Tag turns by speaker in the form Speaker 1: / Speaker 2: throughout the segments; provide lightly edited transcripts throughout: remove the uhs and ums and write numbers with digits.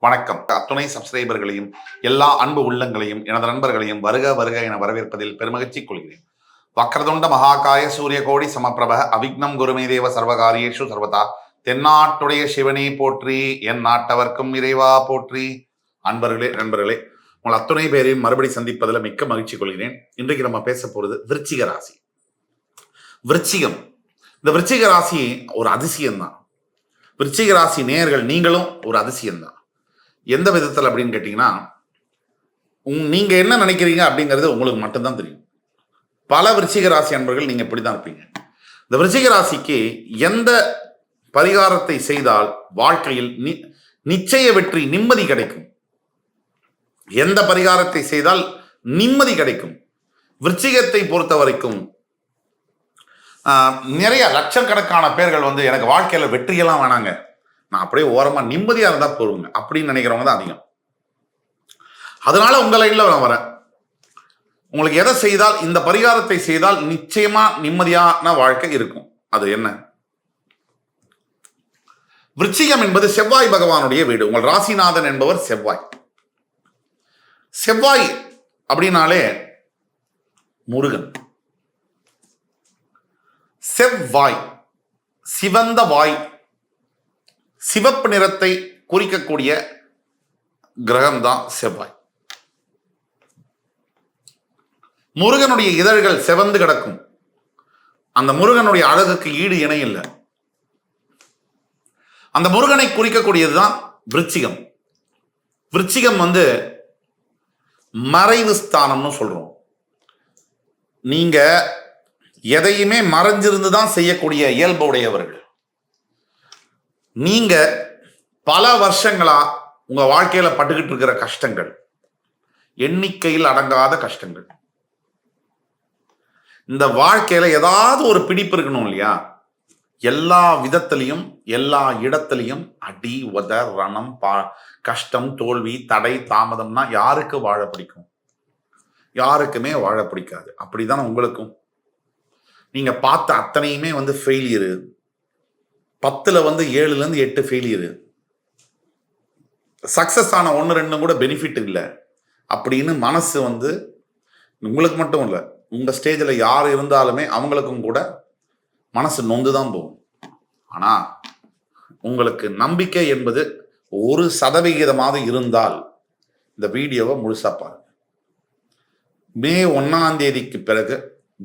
Speaker 1: வணக்கம். அத்துணை சப்ஸ்கிரைபர்களையும் எல்லா அன்பு உள்ளங்களையும் எனது நண்பர்களையும் வருக வருக என வரவேற்பதில் பெருமகிழ்ச்சி கொள்கிறேன். வக்ரதுண்ட மகாகாய சூரிய கோடி சமப்பிரப அவிக்னம் குருமே தேவ சர்வகாரியேஷு சர்வதா தென்னாட்டுடைய சிவனே போற்றி, என் நாட்டவர்க்கும் இறைவா போற்றி. அன்பர்களே, நண்பர்களே, உங்கள் அத்துணை பேரையும் மறுபடி சந்திப்பதில் மிக்க மகிழ்ச்சி கொள்கிறேன். இன்றைக்கு நம்ம பேச போறது விருச்சிக ராசி. விருச்சிகம், இந்த விருச்சிக ராசி ஒரு அதிசயம்தான். விருச்சிக ராசி நேயர்கள் நீங்களும் ஒரு அதிசயம்தான். எந்த விதத்தில் அப்படின்னு கேட்டீங்கன்னா, நீங்க என்ன நினைக்கிறீங்க அப்படிங்கிறது உங்களுக்கு மட்டும்தான் தெரியும். பல விருச்சிக ராசி அன்பர்கள் நீங்க இப்படிதான் இருப்பீங்க. இந்த விருச்சிக ராசிக்கு எந்த பரிகாரத்தை செய்தால் வாழ்க்கையில் நிச்சய வெற்றி, நிம்மதி கிடைக்கும். எந்த பரிகாரத்தை செய்தால் நிம்மதி கிடைக்கும். விருச்சிகத்தை பொறுத்த வரைக்கும் நிறைய லட்சக்கணக்கான பேர்கள் எனக்கு வாழ்க்கையில வெற்றியெல்லாம் வேணாங்க, நான் அப்படியே ஓரமா நிம்மதியா இருந்தா போடுங்க அப்படின்னு நினைக்கிறவங்க தான் அதிகம். அதனால உங்க லைன்ல நான் வரேன். உங்களுக்கு எதை செய்தால், இந்த பரிகாரத்தை செய்தால் நிச்சயமா நிம்மதியான வாழ்க்கை இருக்கும். அது என்ன? விருச்சிகம் என்பது செவ்வாய் பகவானுடைய வீடு. உங்கள் ராசிநாதன் என்பவர் செவ்வாய். செவ்வாய் அப்படின்னாலே முருகன். செவ்வாய், சிவந்த வாய், சிவப்பு நிறத்தை குறிக்கக்கூடிய கிரகம் தான் செவ்வாய். முருகனுடைய இதழ்கள் செவந்து கிடக்கும். அந்த முருகனுடைய அழகுக்கு ஈடு இணை இல்லை. அந்த முருகனை குறிக்கக்கூடியதுதான் விருச்சிகம். விருச்சிகம் மறைவு ஸ்தானம்னு சொல்றோம். நீங்க எதையுமே மறைஞ்சிருந்துதான் செய்யக்கூடிய இயல்பு உடையவர்கள். நீங்க பல வருஷங்களா உங்க வாழ்க்கையில பட்டுக்கிட்டு இருக்கிற கஷ்டங்கள், எண்ணிக்கையில் அடங்காத கஷ்டங்கள். இந்த வாழ்க்கையில ஏதாவது ஒரு பிடிப்பு இருக்கணும் இல்லையா? எல்லா விதத்திலையும் எல்லா இடத்திலையும் அடி உத ரணம், கஷ்டம், தோல்வி, தடை, தாமதம்னா யாருக்கு வாழ பிடிக்கும்? யாருக்குமே வாழ பிடிக்காது. அப்படிதான் உங்களுக்கும். நீங்க பார்த்த அத்தனையுமே ஃபெயிலியரு. 10ல் 7லேருந்து 8 ஃபெயிலியரு. சக்சஸ் ஆன 1-2 கூட பெனிஃபிட் இல்லை அப்படின்னு மனசு உங்களுக்கு மட்டும் இல்லை, உங்க ஸ்டேஜில் யார் இருந்தாலுமே அவங்களுக்கும் கூட மனசு நொந்து தான் போகும். ஆனா உங்களுக்கு நம்பிக்கை என்பது 1% இருந்தால் இந்த வீடியோவை முழுசா பாருங்க. மே 1ஆம் தேதிக்கு பிறகு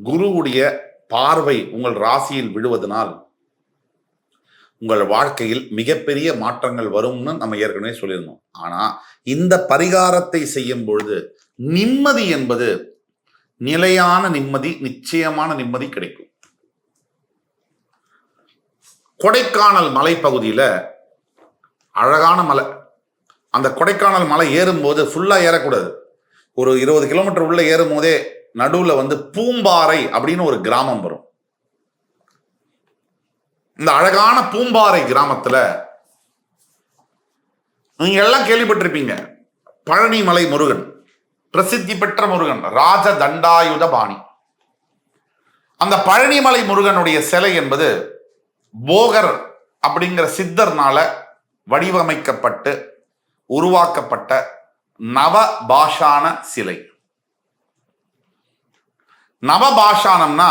Speaker 1: குருவுடைய பார்வை உங்கள் ராசியில் விழுவதனால் உங்கள் வாழ்க்கையில் மிகப்பெரிய மாற்றங்கள் வரும்னு நம்ம ஏற்கனவே சொல்லியிருந்தோம். ஆனா இந்த பரிகாரத்தை செய்யும் பொழுது நிம்மதி என்பது நிலையான நிம்மதி, நிச்சயமான நிம்மதி கிடைக்கும். கொடைக்கானல் மலைப்பகுதியில அழகான மலை. அந்த கொடைக்கானல் மலை ஏறும்போது ஃபுல்லா ஏறக்கூடாது. ஒரு 20 கிலோமீட்டர் உள்ள ஏறும் போதே நடுவுல பூம்பாறை அப்படின்னு ஒரு கிராமம் வரும். இந்த அழகான பூம்பாறை கிராமத்துல நீங்க எல்லாம் கேள்விப்பட்டிருப்பீங்க, பழனிமலை முருகன், பிரசித்தி பெற்ற முருகன், ராஜ தண்டாயுத பாணி. அந்த பழனிமலை முருகனுடைய சிலை என்பது போகர் அப்படிங்கிற சித்தர்னால வடிவமைக்கப்பட்டு உருவாக்கப்பட்ட நவபாஷான சிலை. நவபாஷானம்னா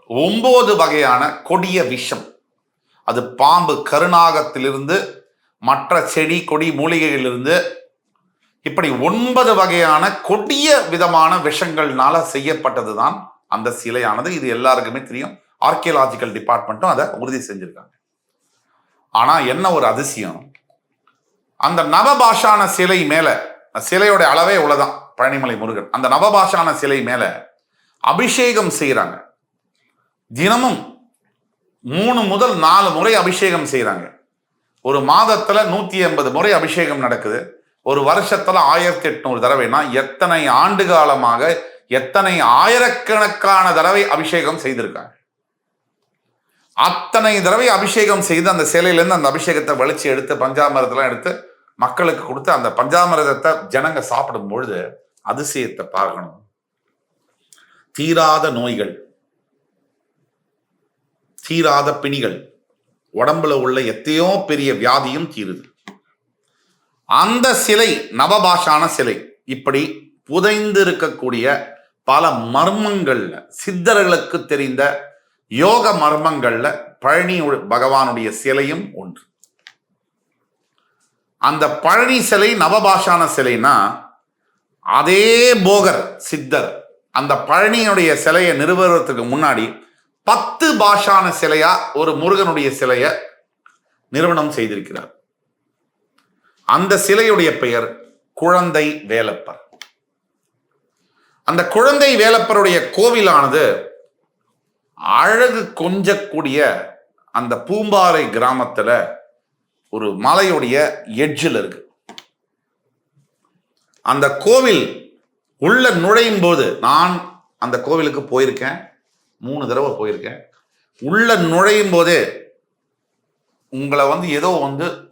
Speaker 1: 9 வகையான கொடிய விஷம். அது பாம்பு, கருநாகத்திலிருந்து மற்ற செடி கொடி மூலிகைகளிலிருந்து இப்படி 9 வகையான கொடிய விதமான விஷங்கள்னால செய்யப்பட்டதுதான் அந்த சிலையானது. இது எல்லாருக்குமே தெரியும். ஆர்கியலாஜிக்கல் டிபார்ட்மெண்ட்டும் அதை உறுதி செஞ்சிருக்காங்க. ஆனா என்ன ஒரு அதிசயம், அந்த நவபாஷான சிலை மேல, சிலையோட அளவே இவ்வளவுதான் பழனிமலை முருகன், அந்த நவபாஷான சிலை மேல அபிஷேகம் செய்யறாங்க. தினமும் 3 முதல் 4 முறை அபிஷேகம் செய்யறாங்க. ஒரு மாதத்துல 180 முறை அபிஷேகம் நடக்குது. ஒரு வருஷத்துல 1800 தடவைனா எத்தனை ஆண்டு காலமாக எத்தனை ஆயிரக்கணக்கான தடவை அபிஷேகம் செய்திருக்காங்க. அத்தனை தடவை அபிஷேகம் செய்து அந்த சிலையிலேருந்து அந்த அபிஷேகத்தை வலிச்சு எடுத்து பஞ்சாமிரதெல்லாம் எடுத்து மக்களுக்கு கொடுத்து அந்த பஞ்சாமிரதத்தை ஜனங்க சாப்பிடும் பொழுது அதிசயத்தை பார்க்கணும். தீராத நோய்கள், தீராத பிணிகள், உடம்புல உள்ள எத்தையோ பெரிய வியாதியும் தீருது. அந்த சிலை நவபாஷான சிலை. இப்படி புதைந்து இருக்கக்கூடிய பல மர்மங்கள்ல, சித்தர்களுக்கு தெரிந்த யோக மர்மங்கள்ல பழனி பகவானுடைய சிலையும் ஒன்று. அந்த பழனி சிலை நவபாஷான சிலைனா, அதே போகர் சித்தர் அந்த பழனியுடைய சிலையை நிறுவுவதற்கு முன்னாடி 10 பாஷான சிலையா ஒரு முருகனுடைய சிலையை நிறுவனம் செய்திருக்கிறார். அந்த சிலையுடைய பெயர் குழந்தை வேலப்பர். அந்த குழந்தை வேலப்பருடைய கோவிலானது அழகு கொஞ்சக்கூடிய அந்த பூம்பாறை கிராமத்துல ஒரு மலையுடைய எட்ஜில் இருக்கு. அந்த கோவில் உள்ள நுழையும் போது, நான் அந்த கோவிலுக்கு போயிருக்கேன், 3 தடவை போயிருக்கேன். உள்ள நுழையும் போதே உங்களை ஏதோ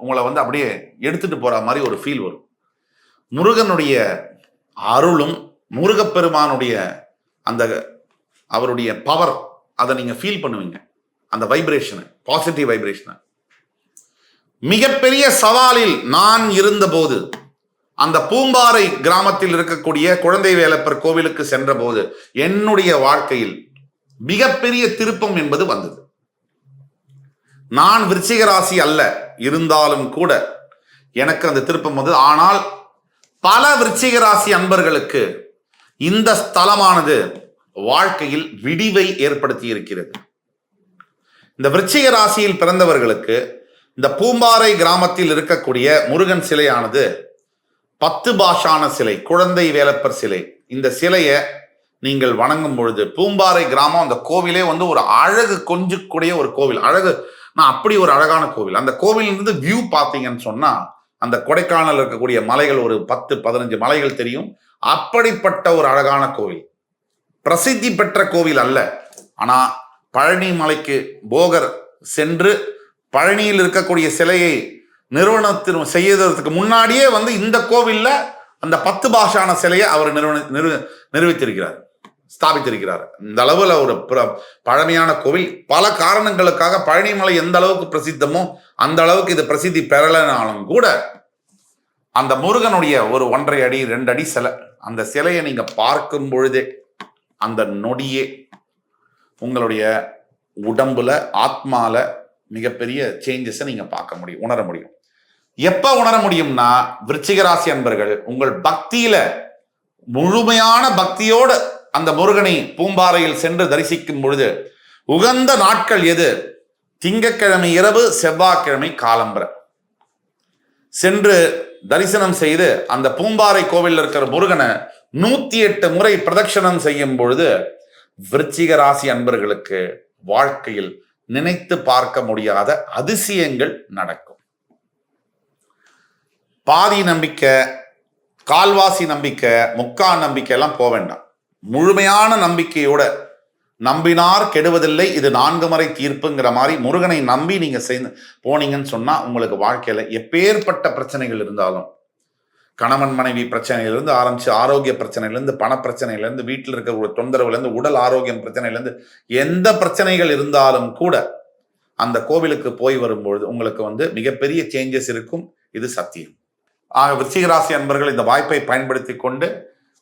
Speaker 1: உங்களை அப்படியே எடுத்துட்டு போற மாதிரி ஒரு ஃபீல் வரும். முருகனுடைய அருளும் முருகப்பெருமானுடைய அந்த அவருடைய பவர், அதை நீங்க ஃபீல் பண்ணுவீங்க. அந்த வைப்ரேஷன், பாசிட்டிவ் வைப்ரேஷன். மிகப்பெரிய சவாலில் நான் இருந்தபோது, அந்த பூம்பாறை கிராமத்தில் இருக்கக்கூடிய குழந்தை வேலப்பர் கோவிலுக்கு சென்ற போது என்னுடைய வாழ்க்கையில் மிகப்பெரிய திருப்பம் என்பது வந்தது. நான் விருச்சிக ராசி அல்ல, இருந்தாலும் கூட எனக்கு அந்த திருப்பம் வந்தது. ஆனால் பல விருச்சிக ராசி அன்பர்களுக்கு இந்த ஸ்தலமானது வாழ்க்கையில் விடிவை ஏற்படுத்தி இருக்கிறது. இந்த விருச்சிக ராசியில் பிறந்தவர்களுக்கு இந்த பூம்பாறை கிராமத்தில் இருக்கக்கூடிய முருகன் சிலையானது 10 பாஷான சிலை, குழந்தை வேலப்பர் சிலை. இந்த சிலையை நீங்கள் வணங்கும் பொழுது, பூம்பாறை கிராமம் அந்த கோவிலே ஒரு அழகு கொஞ்சக்கூடிய ஒரு கோவில். அழகு நான் அப்படி ஒரு அழகான கோவில். அந்த கோவிலிருந்து வியூ பார்த்தீங்கன்னு சொன்னா, அந்த கொடைக்கானல் இருக்கக்கூடிய மலைகள் ஒரு 10-15 மலைகள் தெரியும். அப்படிப்பட்ட ஒரு அழகான கோவில். பிரசித்தி பெற்ற கோவில் அல்ல. ஆனா பழனி மலைக்கு போகர் சென்று பழனியில் இருக்கக்கூடிய சிலையை நிறுவனத்தின் செய்யறதுக்கு முன்னாடியே இந்த கோவில்ல அந்த 10 பாஷான சிலையை அவர் நிறுவித்திருக்கிறார், ஸ்தாபித்திருக்கிறார். இந்த அளவுல ஒரு பழமையான கோவில். பல காரணங்களுக்காக பழனிமலை எந்த அளவுக்கு பிரசித்தமோ அந்த அளவுக்கு இது பிரசித்தி பெறலனாலும் கூட, அந்த முருகனுடைய ஒரு 1.5 அடி 2 அடி சிலை, அந்த சிலையை நீங்க பார்க்கும் பொழுதே, அந்த நொடியே உங்களுடைய உடம்புல, ஆத்மால மிகப்பெரிய சேஞ்சஸை நீங்க பார்க்க முடியும், உணர முடியும். எப்ப உணர முடியும்னா, விருச்சிக ராசி அன்பர்கள் உங்கள் பக்தியில முழுமையான பக்தியோடு அந்த முருகனை பூம்பாறையில் சென்று தரிசிக்கும் பொழுது, உகந்த நாட்கள் எது? திங்கட்கிழமை இரவு, செவ்வாய்க்கிழமை காலம்பர சென்று தரிசனம் செய்து அந்த பூம்பாறை கோவிலில் இருக்கிற முருகனை 108 முறை பிரதட்சணம் செய்யும் பொழுது விருச்சிக ராசி அன்பர்களுக்கு வாழ்க்கையில் நினைத்து பார்க்க முடியாத அதிசயங்கள் நடக்கும். பாதி நம்பிக்கை, கால்வாசி நம்பிக்கை, முக்கா நம்பிக்கை எல்லாம் போக வேண்டாம். முழுமையான நம்பிக்கையோட, நம்பினார் கெடுவதில்லை, இது 4 முறை தீர்ப்புங்கிற மாதிரி முருகனை நம்பி நீங்க போனீங்கன்னு சொன்னா, உங்களுக்கு வாழ்க்கையில எப்பேற்பட்ட பிரச்சனைகள் இருந்தாலும், கணவன் மனைவி பிரச்சனையிலிருந்து ஆரம்பிச்சு, ஆரோக்கிய பிரச்சனையிலிருந்து, பண பிரச்சனையிலிருந்து, வீட்டில் இருக்கிற தொந்தரவுல இருந்து, உடல் ஆரோக்கியம் பிரச்சனையிலிருந்து, எந்த பிரச்சனைகள் இருந்தாலும் கூட அந்த கோவிலுக்கு போய் வரும்பொழுது உங்களுக்கு மிகப்பெரிய சேஞ்சஸ் இருக்கும். இது சத்தியம். ஆக விருச்சிக ராசி அன்பர்கள் இந்த வாய்ப்பை பயன்படுத்தி கொண்டு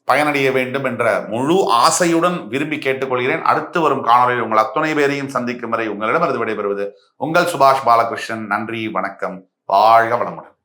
Speaker 1: பயனடைய வேண்டும் என்ற முழு ஆசையுடன் விரும்பி கேட்டுக்கொள்கிறேன். அடுத்து வரும் காணொலியில் உங்கள் அத்துணை பேரையும் சந்திக்கும் வரை உங்களிடமிருந்து விடைபெறுவது உங்கள் சுபாஷ் பாலகிருஷ்ணன். நன்றி, வணக்கம், வாழ்க வளமுடன்.